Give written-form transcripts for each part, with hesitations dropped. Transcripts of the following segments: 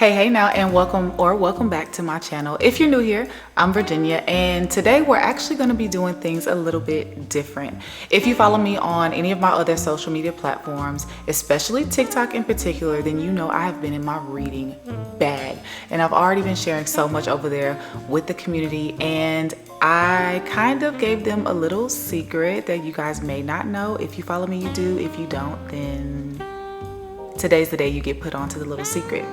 Hey now, and welcome back to my channel. If you're new here, I'm Virginia, and today we're actually going to be doing things a little bit different. If you follow me on any of my other social media platforms, especially TikTok in particular, then you know I have been in my reading bag, and I've already been sharing so much over there with the community, and I kind of gave them a little secret that you guys may not know. If you follow me, you do. If you don't, then today's the day you get put onto the little secret.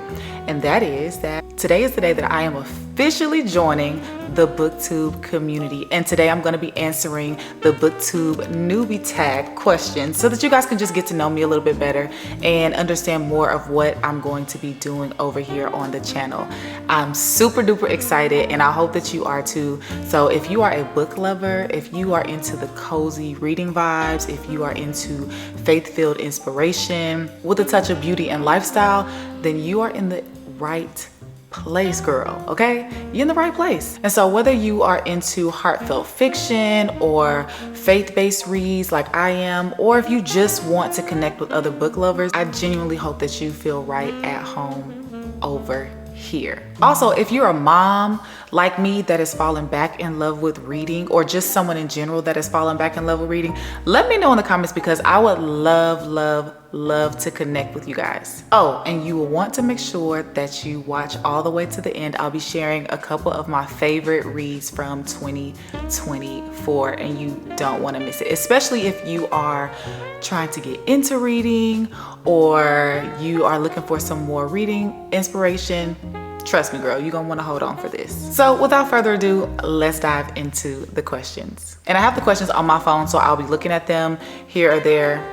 And that is that today is the day that I am officially joining the Booktube community. And today I'm going to be answering the Booktube newbie tag questions so that you guys can just get to know me a little bit better and understand more of what I'm going to be doing over here on the channel. I'm super duper excited, and I hope that you are too. So if you are a book lover, if you are into the cozy reading vibes, if you are into faith-filled inspiration with a touch of beauty and lifestyle, then you are in the right place, girl. Okay, you're in the right place. And so whether you are into heartfelt fiction or faith-based reads like I am, or if you just want to connect with other book lovers, I genuinely hope that you feel right at home over here. Also, if you're a mom like me that is falling back in love with reading, or just someone in general that is falling back in love with reading, let me know in the comments, because I would love to connect with you guys. Oh, and you will want to make sure that you watch all the way to the end. I'll be sharing a couple of my favorite reads from 2024, and you don't want to miss it, especially if you are trying to get into reading or you are looking for some more reading inspiration. Trust me, girl, you're gonna want to hold on for this. So without further ado, let's dive into the questions. And I have the questions on my phone, so I'll be looking at them here or there.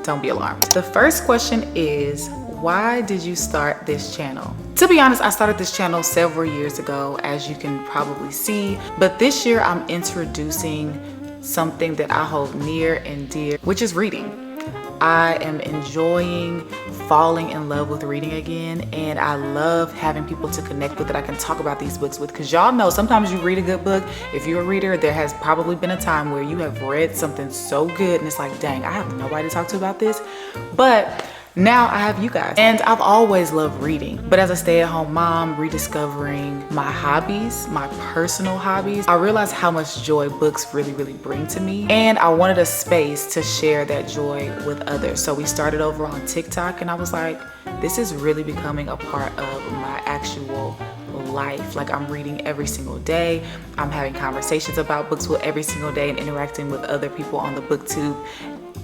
Don't be alarmed. The first question is, why did you start this channel? To be honest, I started this channel several years ago, as you can probably see, but this year I'm introducing something that I hold near and dear, which is reading. I am enjoying falling in love with reading again, and I love having people to connect with that I can talk about these books with, because y'all know sometimes you read a good book. If you're a reader, there has probably been a time where you have read something so good and it's like, dang, I have nobody to talk to about this. But now I have you guys, and I've always loved reading, but as a stay-at-home mom, rediscovering my hobbies, my personal hobbies, I realized how much joy books really bring to me, and I wanted a space to share that joy with others. So we started over on TikTok, and I was like, this is really becoming a part of my actual life. Like, I'm reading every single day, I'm having conversations about books with every single day, and interacting with other people on the Booktube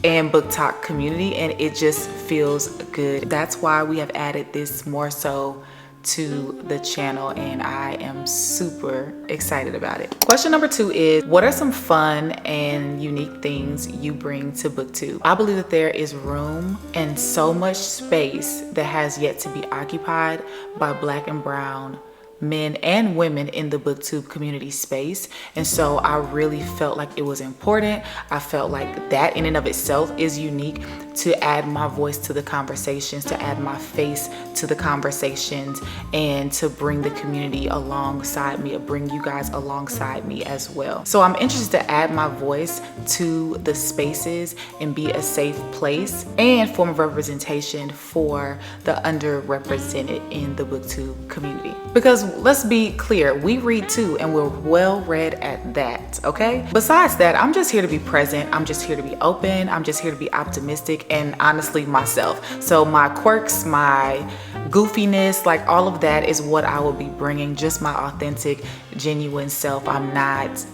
and Book Talk community, and it just feels good. That's why we have added this more so to the channel, and I am super excited about it. Question number 2 is, what are some fun and unique things you bring to Booktube? I believe that there is room and so much space that has yet to be occupied by Black and brown men and women in the Booktube community space. And so I really felt like it was important. I felt like that in and of itself is unique, to add my voice to the conversations, to add my face to the conversations, and to bring the community alongside me, or bring you guys alongside me as well. So I'm interested to add my voice to the spaces and be a safe place and form of representation for the underrepresented in the Booktube community. Because let's be clear, we read too, and we're well read at that, okay? Besides that, I'm just here to be present. I'm just here to be open. I'm just here to be optimistic, and honestly myself. So my quirks, my goofiness, like all of that is what I will be bringing, just my authentic, genuine self. I'm not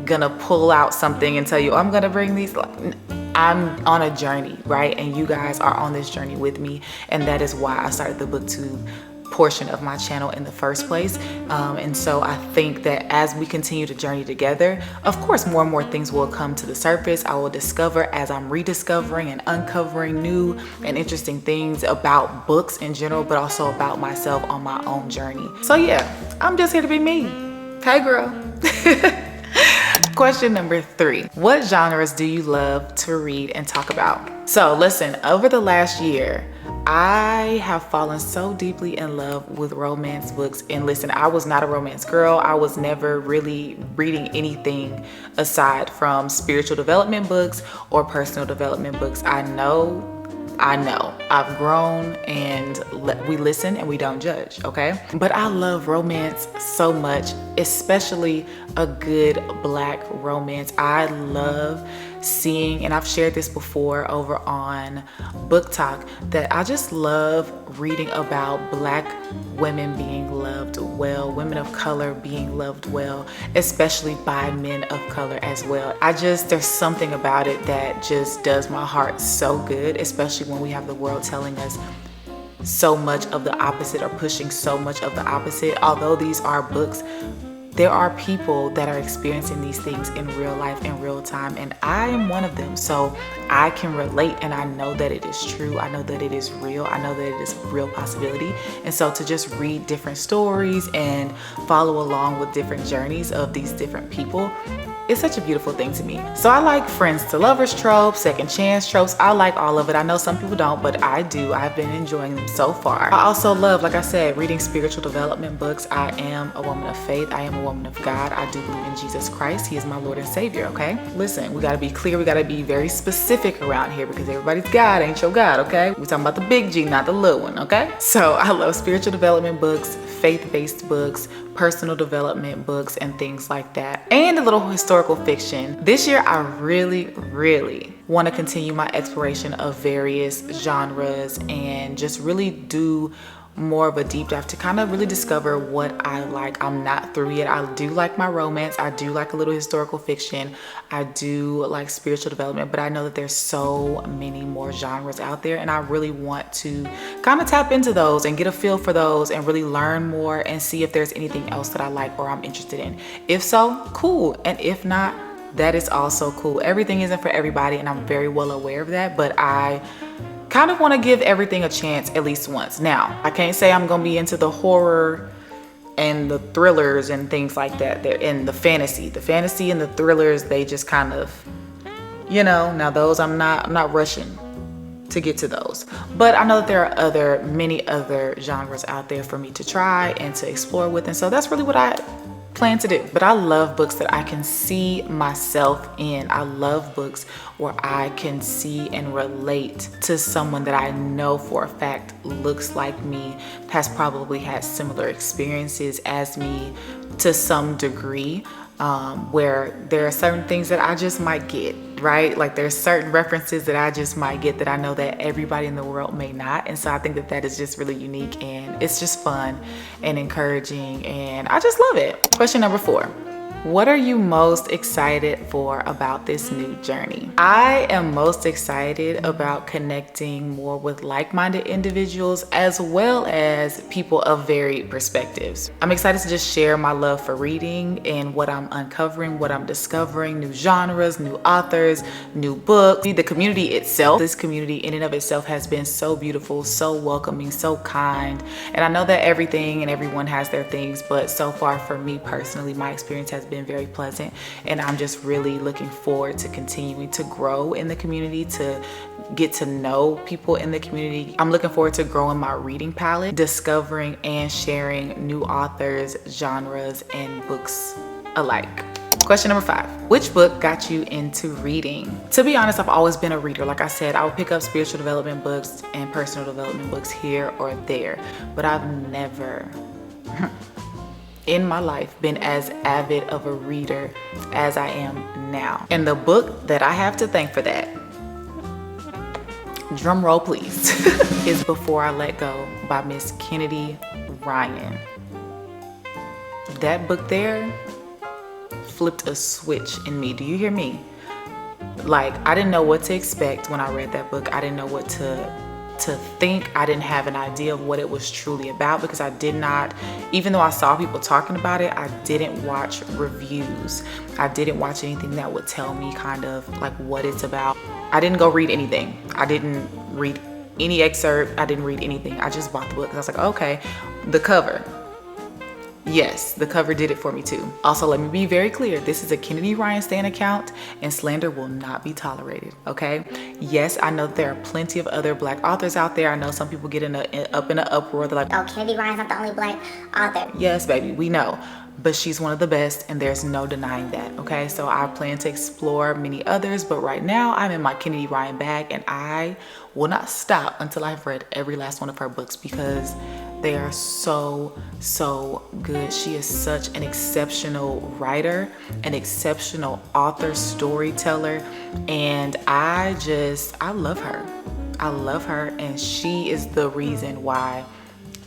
gonna pull out something and tell you, I'm gonna bring these. I'm on a journey, right? And you guys are on this journey with me, and that is why I started the Booktube portion of my channel in the first place. And so I think that as we continue to journey together, of course more and more things will come to the surface. I will discover as I'm rediscovering and uncovering new and interesting things about books in general, but also about myself on my own journey. So yeah, I'm just here to be me. Hey girl. Question number 3, what genres do you love to read and talk about? So listen, over the last year, I have fallen so deeply in love with romance books. And listen, I was not a romance girl. I was never really reading anything aside from spiritual development books or personal development books. I know I know I've grown and we listen and we don't judge, okay? But I love romance so much, especially a good Black romance. I love seeing, and I've shared this before over on Book Talk, that I just love reading about Black women being loved well, women of color being loved well, especially by men of color as well. There's something about it that just does my heart so good, especially when we have the world telling us so much of the opposite or pushing so much of the opposite. Although these are books, there are people that are experiencing these things in real life, in real time, and I am one of them. So I can relate, and I know that it is true. I know that it is real. I know that it is a real possibility. And so to just read different stories and follow along with different journeys of these different people, it's such a beautiful thing to me. So I like friends to lovers tropes, second chance tropes. I like all of it. I know some people don't, but I do. I've been enjoying them so far. I also love, like I said, reading spiritual development books. I am a woman of faith. I am a woman of God. I do believe in Jesus Christ. He is my Lord and Savior, okay? Listen, we gotta be clear. We gotta be very specific around here because everybody's God ain't your God, okay? We're talking about the big G, not the little one, okay? So I love spiritual development books, faith-based books, personal development books, and things like that, and a little historical fiction. This year, I really want to continue my exploration of various genres and just really do more of a deep dive to kind of really discover what I like. I'm not through yet. I do like my romance. I do like a little historical fiction. I do like spiritual development, but I know that there's so many more genres out there, and I really want to kind of tap into those and get a feel for those and really learn more and see if there's anything else that I like or I'm interested in. If so, cool. And if not, that is also cool. Everything isn't for everybody, and I'm very well aware of that, but I kind of want to give everything a chance at least once. Now, I can't say I'm gonna be into the horror and the thrillers and things like that. They're in the fantasy and the thrillers, they just kind of, now those I'm not rushing to get to those. But I know that there are many other genres out there for me to try and to explore with, and so that's really what I plan to do. But I love books that I can see myself in. I love books where I can see and relate to someone that I know for a fact looks like me, has probably had similar experiences as me to some degree, where there are certain things that I just might get, right? Like there's certain references that I just might get that I know that everybody in the world may not. And so I think that that is just really unique, and it's just fun and encouraging, and I just love it. Question number 4. What are you most excited for about this new journey? I am most excited about connecting more with like-minded individuals as well as people of varied perspectives. I'm excited to just share my love for reading and what I'm uncovering, what I'm discovering, new genres, new authors, new books. The community itself, this community in and of itself has been so beautiful, so welcoming, so kind. And I know that everything and everyone has their things, but so far for me personally, my experience has been very pleasant, and I'm just really looking forward to continuing to grow in the community, to get to know people in the community. I'm looking forward to growing my reading palette, discovering and sharing new authors, genres, and books alike. Question number 5. Which book got you into reading? To be honest, I've always been a reader. Like I said, I would pick up spiritual development books and personal development books here or there, but I've never in my life been as avid of a reader as I am now. And the book that I have to thank for that, drum roll please, is Before I Let Go by Miss Kennedy Ryan. That book there flipped a switch in me. Do you hear me? Like, I didn't know what to expect when I read that book. I didn't know what to think. I didn't have an idea of what it was truly about because I did not, even though I saw people talking about it, I didn't watch reviews. I didn't watch anything that would tell me kind of like what it's about. I didn't go read anything. I didn't read any excerpt. I didn't read anything. I just bought the book because I was like, okay, the cover. Yes, the cover did it for me too. Also, let me be very clear. This is a Kennedy Ryan Stan account and slander will not be tolerated, okay? Yes, I know there are plenty of other Black authors out there. I know some people get up in an uproar. They're like, oh, Kennedy Ryan's not the only Black author. Yes, baby, we know. But she's one of the best and there's no denying that, okay? So I plan to explore many others, but right now I'm in my Kennedy Ryan bag and I will not stop until I've read every last one of her books because they are so good. She is such an exceptional writer, an exceptional author, storyteller, and I love her. I love her, and she is the reason why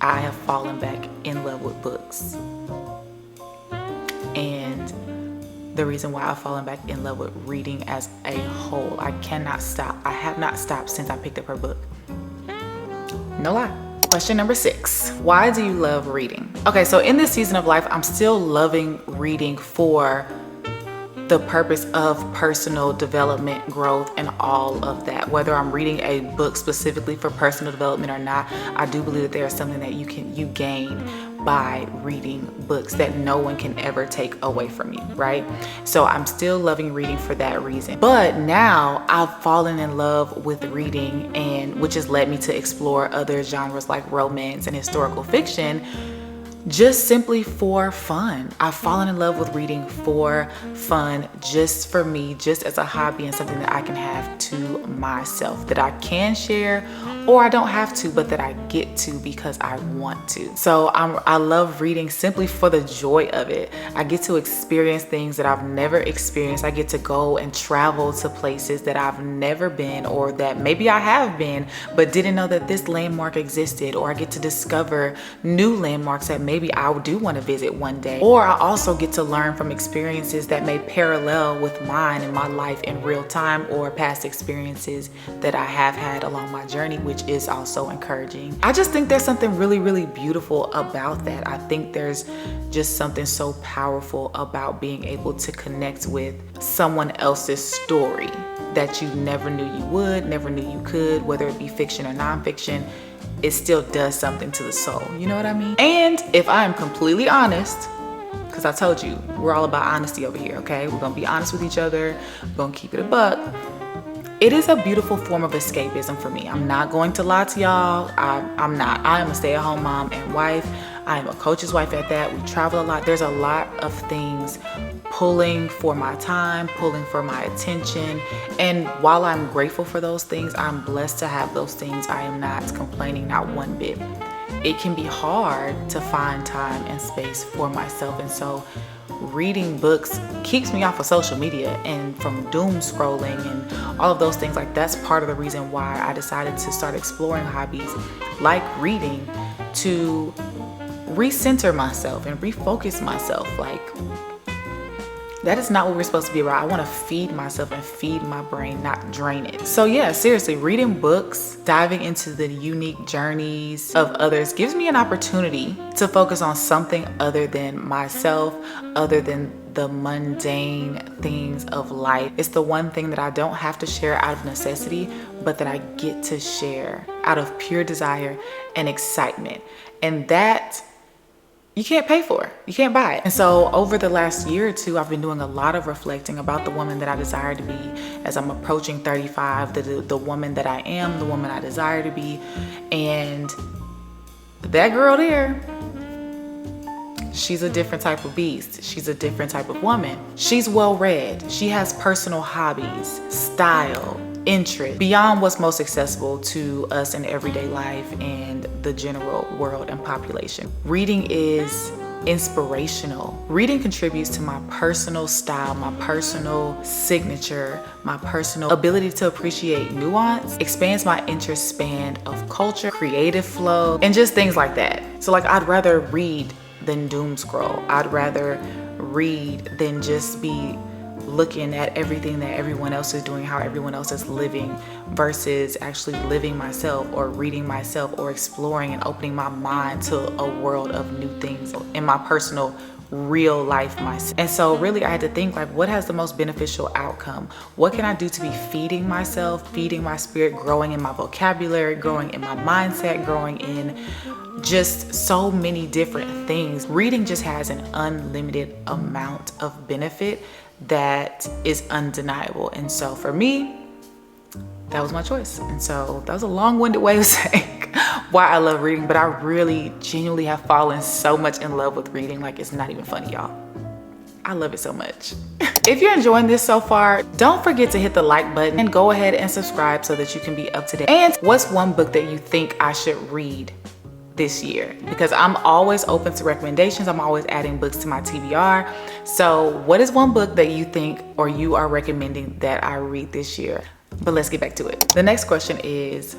I have fallen back in love with books. And the reason why I've fallen back in love with reading as a whole. I cannot stop. I have not stopped since I picked up her book. No lie. Question number 6. Why do you love reading? Okay, so in this season of life, I'm still loving reading for the purpose of personal development, growth, and all of that. Whether I'm reading a book specifically for personal development or not, I do believe that there's something that you gain by reading books that no one can ever take away from you, right? So I'm still loving reading for that reason. But now I've fallen in love with reading, and which has led me to explore other genres like romance and historical fiction, just simply for fun. I've fallen in love with reading for fun, just for me, just as a hobby and something that I can have to myself, that I can share, or I don't have to, but that I get to because I want to. So I love reading simply for the joy of it. I get to experience things that I've never experienced. I get to go and travel to places that I've never been, or that maybe I have been, but didn't know that this landmark existed, or I get to discover new landmarks that maybe I do want to visit one day. Or I also get to learn from experiences that may parallel with mine in my life in real time, or past experiences that I have had along my journey, which is also encouraging. I just think there's something really beautiful about that. I think there's just something so powerful about being able to connect with someone else's story that you never knew you would, never knew you could, whether it be fiction or nonfiction. It still does something to the soul, you know what I mean? And if I am completely honest, because I told you, we're all about honesty over here, okay? We're gonna be honest with each other, we're gonna keep it a buck. It is a beautiful form of escapism for me. I'm not going to lie to y'all. I'm not. I am a stay-at-home mom and wife. I am a coach's wife at that. We travel a lot. There's a lot of things pulling for my time, pulling for my attention. And while I'm grateful for those things, I'm blessed to have those things. I am not complaining, not one bit. It can be hard to find time and space for myself. And so reading books keeps me off of social media and from doom scrolling and all of those things. Like, that's part of the reason why I decided to start exploring hobbies like reading, to recenter myself and refocus myself. Like, that is not what we're supposed to be about. I want to feed myself and feed my brain, not drain it. So yeah, seriously, reading books, diving into the unique journeys of others gives me an opportunity to focus on something other than myself, other than the mundane things of life. It's the one thing that I don't have to share out of necessity, but that I get to share out of pure desire and excitement. And that you can't pay for, you can't buy it. And so over the last year or two, I've been doing a lot of reflecting about the woman that I desire to be as I'm approaching 35, the woman that I am, the woman I desire to be. And that girl there, she's a different type of beast. She's a different type of woman. She's well-read. She has personal hobbies, style, interest beyond what's most accessible to us in everyday life and the general world and population. Reading is inspirational. Reading contributes to my personal style, my personal signature, my personal ability to appreciate nuance, expands my interest span of culture, creative flow, and just things like that. So like, I'd rather read than doom scroll. I'd rather read than just be looking at everything that everyone else is doing, how everyone else is living, versus actually living myself, or reading myself, or exploring and opening my mind to a world of new things in my personal real life myself. And so really I had to think, like, what has the most beneficial outcome? What can I do to be feeding myself, feeding my spirit, growing in my vocabulary, growing in my mindset, growing in just so many different things. Reading just has an unlimited amount of benefit that is undeniable. And so for me, that was my choice. And so that was a long-winded way of saying why I love reading, but I really genuinely have fallen so much in love with reading. Like, it's not even funny, y'all. I love it so much. If you're enjoying this so far, don't forget to hit the like button and go ahead and subscribe so that you can be up to date. And what's one book that you think I should read this year? Because I'm always open to recommendations. I'm always adding books to my TBR. So what is one book that you think or you are recommending that I read this year? But let's get back to it. The next question is,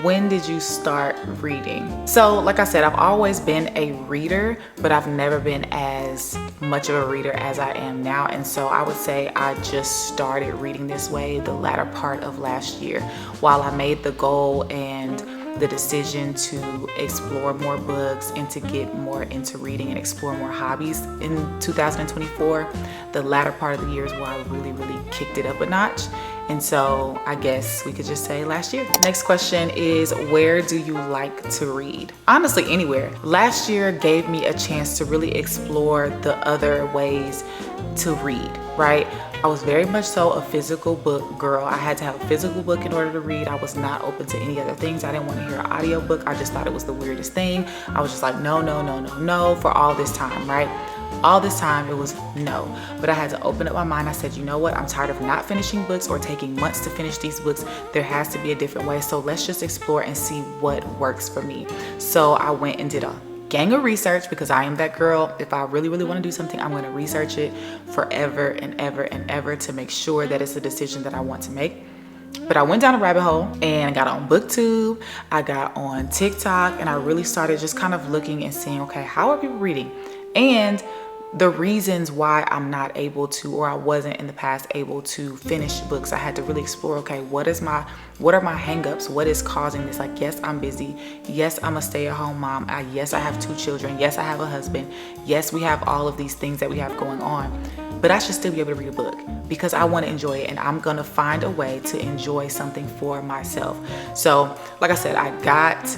when did you start reading? So like I said, I've always been a reader, but I've never been as much of a reader as I am now. And so I would say I just started reading this way the latter part of last year. While I made the goal and the decision to explore more books and to get more into reading and explore more hobbies in 2024, the latter part of the year is where I really kicked it up a notch. And so I guess we could just say last year. Next question is, where do you like to read? Honestly, anywhere. Last year gave me a chance to really explore the other ways to read, right? I was very much so a physical book girl. I had to have a physical book in order to read. I was not open to any other things. I didn't want to hear an audiobook. I just thought it was the weirdest thing. I was just like, no, for all this time, right? All this time it was no. But I had to open up my mind. I said, you know what? I'm tired of not finishing books or taking months to finish these books. There has to be a different way. So let's just explore and see what works for me. So I went and did a gang of research, because I am that girl. If I really want to do something, I'm going to research it forever and ever to make sure that it's a decision that I want to make. But I went down a rabbit hole and got on Booktube, I got on TikTok, and I really started just kind of looking and seeing, okay, how are people reading? And the reasons why I'm not able to, or I wasn't in the past able to finish books. I had to really explore, okay, what are my hangups? What is causing this? Like, yes, I'm busy. Yes, I'm a stay-at-home mom. Yes, I have 2 children. Yes, I have a husband. Yes, we have all of these things that we have going on, but I should still be able to read a book because I want to enjoy it, and I'm gonna find a way to enjoy something for myself. So like I said, I got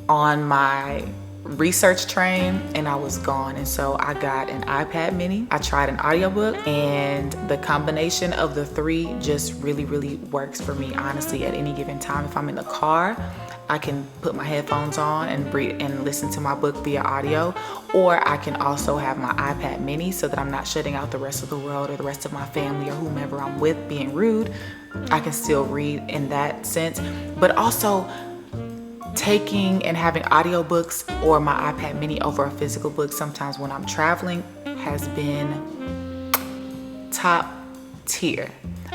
on my research train and I was gone. And so I got an iPad mini, I tried an audiobook, and the combination of the 3 just really works for me. Honestly, at any given time, if I'm in the car, I can put my headphones on and read and listen to my book via audio, or I can also have my iPad mini so that I'm not shutting out the rest of the world or the rest of my family or whomever I'm with being rude. I can still read in that sense, but also taking and having audiobooks or my iPad mini over a physical book sometimes when I'm traveling has been top tier.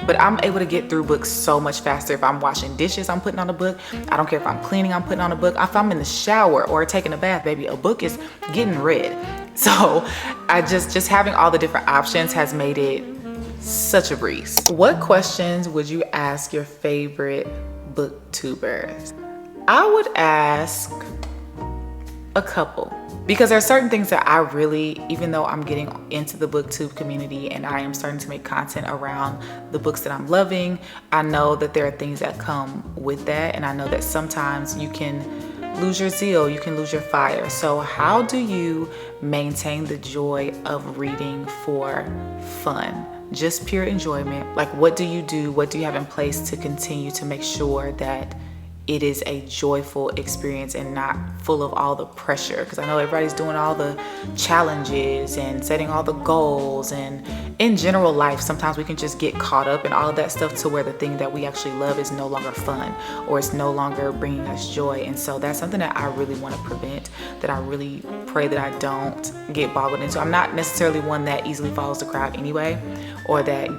But I'm able to get through books so much faster. If I'm washing dishes, I'm putting on a book. I don't care if I'm cleaning, I'm putting on a book. If I'm in the shower or taking a bath, baby, a book is getting read. So I just having all the different options has made it such a breeze. What questions would you ask your favorite booktubers? I would ask a couple, because there are certain things that I really, even though I'm getting into the Booktube community and I am starting to make content around the books that I'm loving, I know that there are things that come with that, and I know that sometimes you can lose your zeal, you can lose your fire. So how do you maintain the joy of reading for fun? Just pure enjoyment. Like, what do you do? What do you have in place to continue to make sure that it is a joyful experience and not full of all the pressure? Because I know everybody's doing all the challenges and setting all the goals, and in general life, sometimes we can just get caught up in all of that stuff to where the thing that we actually love is no longer fun, or it's no longer bringing us joy. And so that's something that I really want to prevent, that I really pray that I don't get boggled into. I'm not necessarily one that easily follows the crowd anyway, or that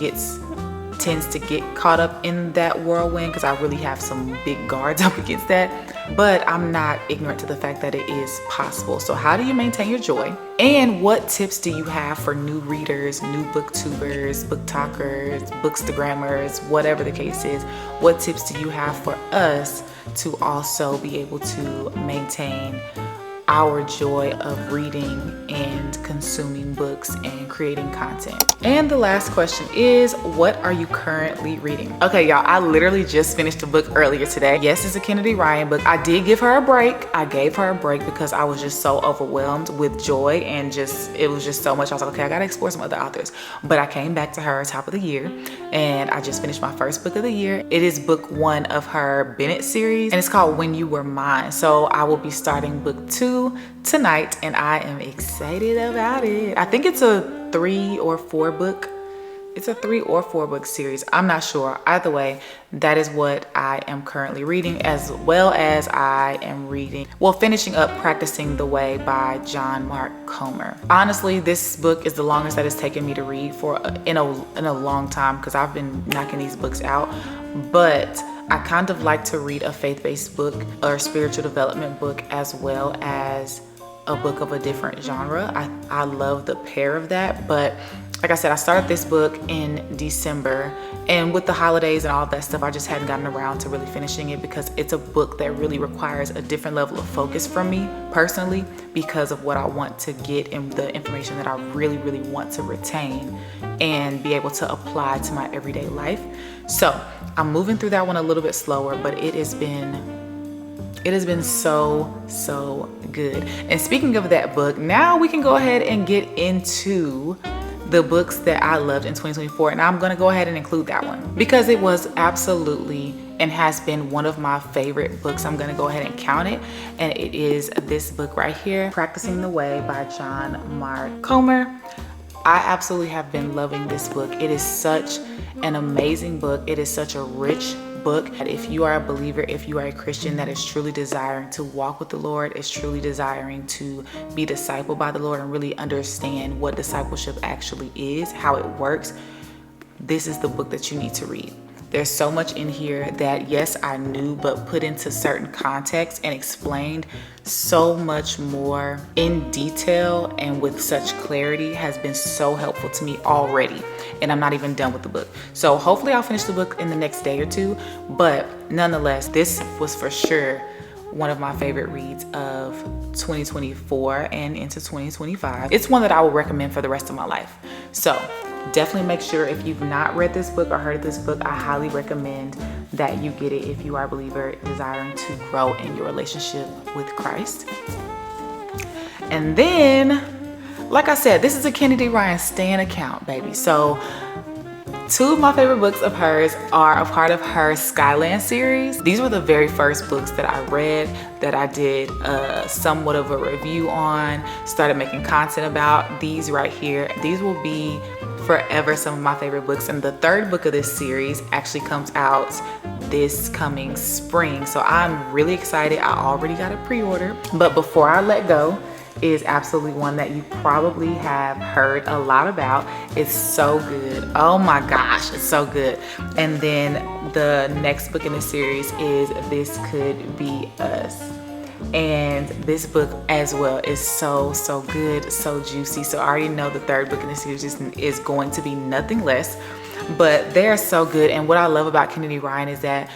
tends to get caught up in that whirlwind, because I really have some big guards up against that. But I'm not ignorant to the fact that it is possible. So how do you maintain your joy? And what tips do you have for new readers, new booktubers, book talkers, bookstagrammers, whatever the case is? What tips do you have for us to also be able to maintain our joy of reading and consuming books and creating content. And the last question is, what are you currently reading? Okay, y'all, I literally just finished a book earlier today. Yes, it's a Kennedy Ryan book. I did give her a break. I gave her a break because I was just so overwhelmed with joy and it was just so much. I was like, okay, I gotta explore some other authors. But I came back to her top of the year and I just finished my first book of the year. It is book 1 of her Bennett series and it's called When You Were Mine. So I will be starting book 2 tonight and I am excited about it. I think it's a 3 or 4 book. It's a 3 or 4 book series. I'm not sure. Either way, that is what I am currently reading, as well as I am finishing up Practicing the Way by John Mark Comer. Honestly, this book is the longest that it's taken me to read in a long time because I've been knocking these books out. But I kind of like to read a faith-based book or spiritual development book as well as a book of a different genre. I love the pair of that. But like I said, I started this book in December, and with the holidays and all that stuff, I just hadn't gotten around to really finishing it because it's a book that really requires a different level of focus from me personally because of what I want to get and the information that I really, really want to retain and be able to apply to my everyday life. So I'm moving through that one a little bit slower, but it has been so good. And speaking of that book, now we can go ahead and get into the books that I loved in 2024. And I'm gonna go ahead and include that one because it was absolutely and has been one of my favorite books. I'm gonna go ahead and count it. And it is this book right here, Practicing the Way by John Mark Comer. I absolutely have been loving this book. It is such an amazing book. It is such a rich book. If you are a believer, if you are a Christian that is truly desiring to walk with the Lord, is truly desiring to be discipled by the Lord and really understand what discipleship actually is, how it works, this is the book that you need to read. There's so much in here that, yes, I knew, but put into certain context and explained so much more in detail and with such clarity has been so helpful to me already. And I'm not even done with the book. So hopefully I'll finish the book in the next day or two. But nonetheless, this was for sure one of my favorite reads of 2024 and into 2025. It's one that I will recommend for the rest of my life. So definitely make sure, if you've not read this book or heard of this book, I highly recommend that you get it if you are a believer desiring to grow in your relationship with Christ. And then, like I said, this is a Kennedy Ryan Stan account, baby. So 2 of my favorite books of hers are a part of her Skyland series. These were the very first books that I read, that I did somewhat of a review on, started making content about. These right here, these will be forever some of my favorite books. And the 3rd book of this series actually comes out this coming spring. So I'm really excited. I already got a pre-order. But Before I Let Go is absolutely one that you probably have heard a lot about. It's so good. Oh my gosh, it's so good. And then the next book in the series is This Could Be Us. And this book as well is so good, so juicy. So I already know the 3rd book in the series is going to be nothing less, but they're so good. And what I love about Kennedy Ryan is that,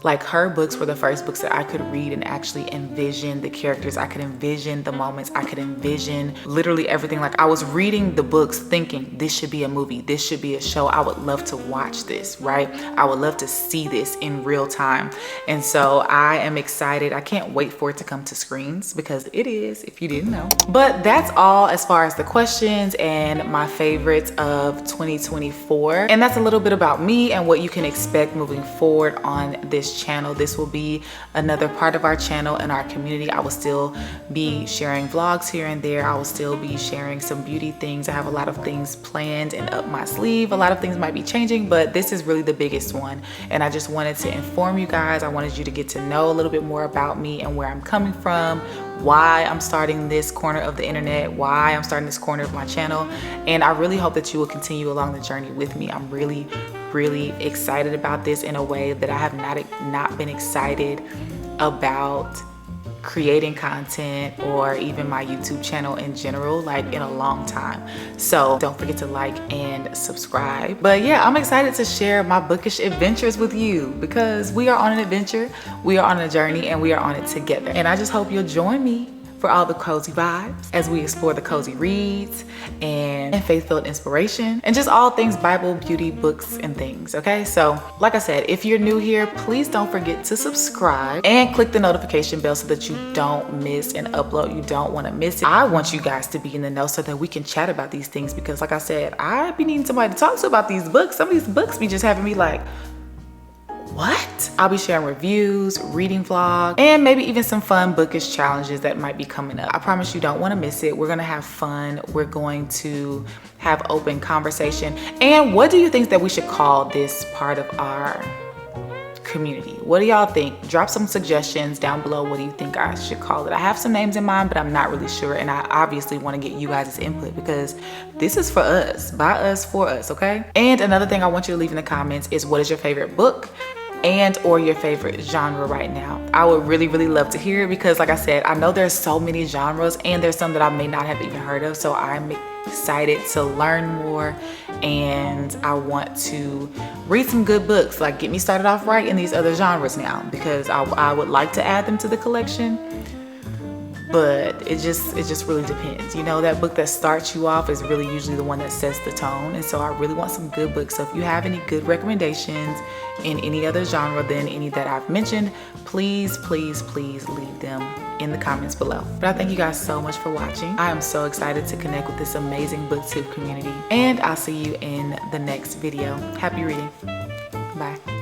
like, her books were the first books that I could read and actually envision the characters. I could envision the moments. I could envision literally everything. Like, I was reading the books thinking, this should be a movie. This should be a show. I would love to watch this, right? I would love to see this in real time. And so I am excited. I can't wait for it to come to screens because it is, if you didn't know. But that's all as far as the questions and my favorites of 2024. And that's a little bit about me and what you can expect moving forward on this channel. This will be another part of our channel and our community. I will still be sharing vlogs here and there. I will still be sharing some beauty things. I have a lot of things planned and up my sleeve. A lot of things might be changing, but this is really the biggest one. And I just wanted to inform you guys. I wanted you to get to know a little bit more about me and where I'm coming from, why I'm starting this corner of the internet, why I'm starting this corner of my channel. And I really hope that you will continue along the journey with me. I'm really excited about this in a way that I have not been excited about creating content or even my YouTube channel in general, like, in a long time. So don't forget to like and subscribe. But yeah, I'm excited to share my bookish adventures with you because we are on an adventure, we are on a journey, and we are on it together. And I just hope you'll join me for all the cozy vibes as we explore the cozy reads and faith-filled inspiration and just all things Bible, beauty, books, and things, okay? So like I said, if you're new here, please don't forget to subscribe and click the notification bell so that you don't miss an upload. You don't want to miss it. I want you guys to be in the know so that we can chat about these things, because like I said, I be needing somebody to talk to about these books. Some of these books be just having me like, what? I'll be sharing reviews, reading vlogs, and maybe even some fun bookish challenges that might be coming up. I promise you don't want to miss it. We're gonna have fun. We're going to have open conversation. And what do you think that we should call this part of our community? What do y'all think? Drop some suggestions down below. What do you think I should call it? I have some names in mind, but I'm not really sure, and I obviously want to get you guys' input because this is for us, by us, for us, okay? And another thing I want you to leave in the comments is, what is your favorite book and or your favorite genre right now? I would really love to hear it, because like I said, I know there's so many genres and there's some that I may not have even heard of, so I'm excited to learn more, and I want to read some good books, like get me started off right in these other genres now, because I would like to add them to the collection, but it just really depends. You know, that book that starts you off is really usually the one that sets the tone, and so I really want some good books. So if you have any good recommendations in any other genre than any that I've mentioned, please leave them in the comments below. But I thank you guys so much for watching. I am so excited to connect with this amazing Booktube community, and I'll see you in the next video. Happy reading. Bye.